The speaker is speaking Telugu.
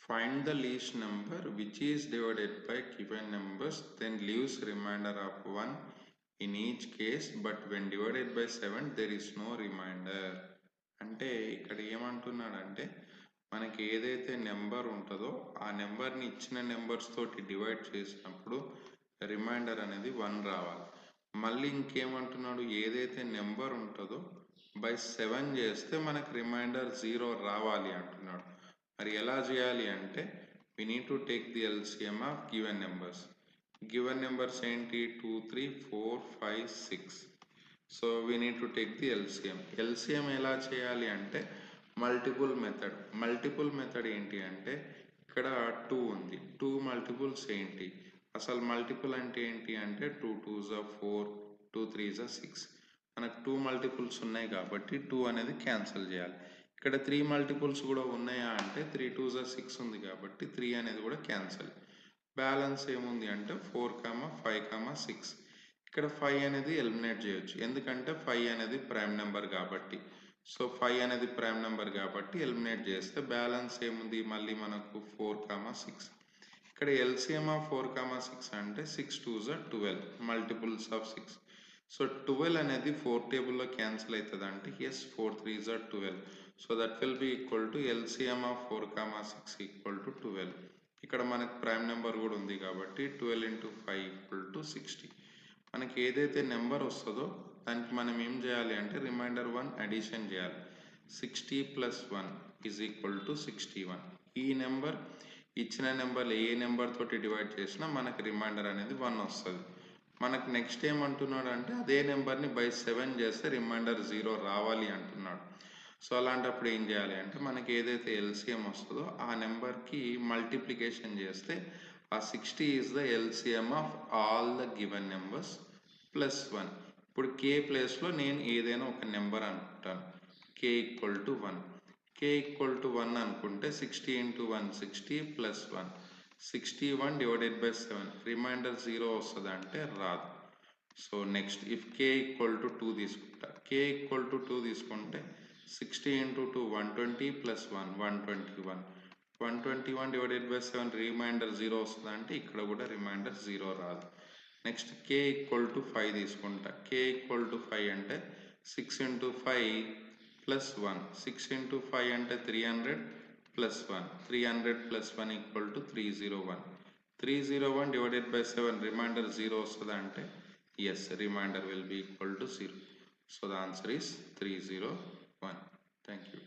Find the least number which is divided by given numbers, then leaves remainder of 1 in each case, but when divided by 7 there is no remainder. అంటే ఇక్కడ ఏమంటున్నాడంటే మనకి ఏదైతే నెంబర్ ఉంటుందో ఆ నెంబర్ని ఇచ్చిన నెంబర్స్ తోటి డివైడ్ చేసినప్పుడు రిమైండర్ అనేది 1 రావాలి. మళ్ళీ ఇంకేమంటున్నాడు, ఏదైతే నెంబర్ ఉంటుందో బై 7 చేస్తే మనకు రిమైండర్ 0 రావాలి అంటున్నాడు. మరి ఎలా చేయాలి అంటే we need to take the LCM of given numbers. Given numbers ఏంటి 2 3 4 5 6. So we need to take the LCM. LCM ఎలా చేయాలి అంటే మల్టిపుల్ మెథడ్ ఏంటి అంటే ఇక్కడ 2 ఉంది, 2 మల్టిపుల్స్ ఏంటి, అసలు మల్టిపుల్ అంటే ఏంటి అంటే 2 2s are 4, 2 3s are 6. మనకు 2 మల్టిపుల్స్ ఉన్నాయి కాబట్టి 2 అనేది క్యాన్సిల్ చేయాలి. ఇక్కడ 3 మల్టిపుల్స్ కూడా ఉన్నాయా అంటే 3 2s are 6 ఉంది కాబట్టి 3 అనేది కూడా క్యాన్సిల్. బ్యాలెన్స్ ఏముంది అంటే 4 5 6. ఇక్కడ 5 అనేది ఎలిమినేట్ చేయొచ్చు, ఎందుకంటే 5 అనేది ప్రైమ్ నెంబర్ కాబట్టి. సో 5 అనేది ప్రైమ్ నెంబర్ కాబట్టి ఎలిమినేట్ చేస్తే బ్యాలెన్స్ ఏముంది మళ్ళీ మనకు 4 6. ఇక్కడ ఎల్సిఎం ఆఫ్ 4 6 అంటే 6 2s are 12 multiples of 6. So 12 అనేది 4 టేబుల్లో క్యాన్సిల్ అవుతుంది అంటే yes 4 3s are 12. So that will be equal to LCM of 4 6 equal to 12. ఇక్కడ మనకు ప్రైమ్ నెంబర్ కూడా ఉంది కాబట్టి 12 into 5 ఈక్వల్ టు 60. మనకి ఏదైతే నెంబర్ వస్తుందో దానికి మనం ఏం చేయాలి అంటే రిమైండర్ 1 అడిషన్ చేయాలి. 60 + 1 ఈజ్ ఈక్వల్ టు 61. ఈ నెంబర్ ఇచ్చిన నెంబర్లు ఏ నెంబర్ తోటి డివైడ్ చేసినా మనకి రిమైండర్ అనేది 1 వస్తుంది. మనకు నెక్స్ట్ ఏమంటున్నాడు అంటే అదే నెంబర్ని బై 7 చేస్తే రిమైండర్ 0 రావాలి అంటున్నాడు. సో అలాంటప్పుడు ఏం చేయాలి అంటే మనకి ఏదైతే ఎల్సిఎం వస్తుందో ఆ నెంబర్కి మల్టిప్లికేషన్ చేస్తే ఆ 60 is the LCM of all the given numbers plus 1. ఇప్పుడు కే ప్లేస్లో నేను ఏదైనా ఒక నెంబర్ అనుకుంటాను, K equal to 1. K equal to 1 అనుకుంటే 60 into 1 60 + 1 61 డివైడెడ్ బై 7 రిమైండర్ 0 వస్తుంది అంటే రాదు. So next if K equal to 2 తీసుకుంటా, కే ఈక్వల్ టు 2 తీసుకుంటే 60 into 2 120 + 1 121. 121 డివైడెడ్ బై 7 రిమైండర్ 0 వస్తుంది అంటే ఇక్కడ కూడా రిమైండర్ 0 రాదు. నెక్స్ట్ కే ఈక్వల్ టు 5 తీసుకుంటా, కే ఈక్వల్ టు 5 అంటే 6 into 5 + 1 6 into 5 అంటే 300 + 1 300 + 1 equal to 301. 301 divided by 7 remainder 0 వస్తుంది అంటే yes remainder will be equal to 0. So the answer is 301. Thank you.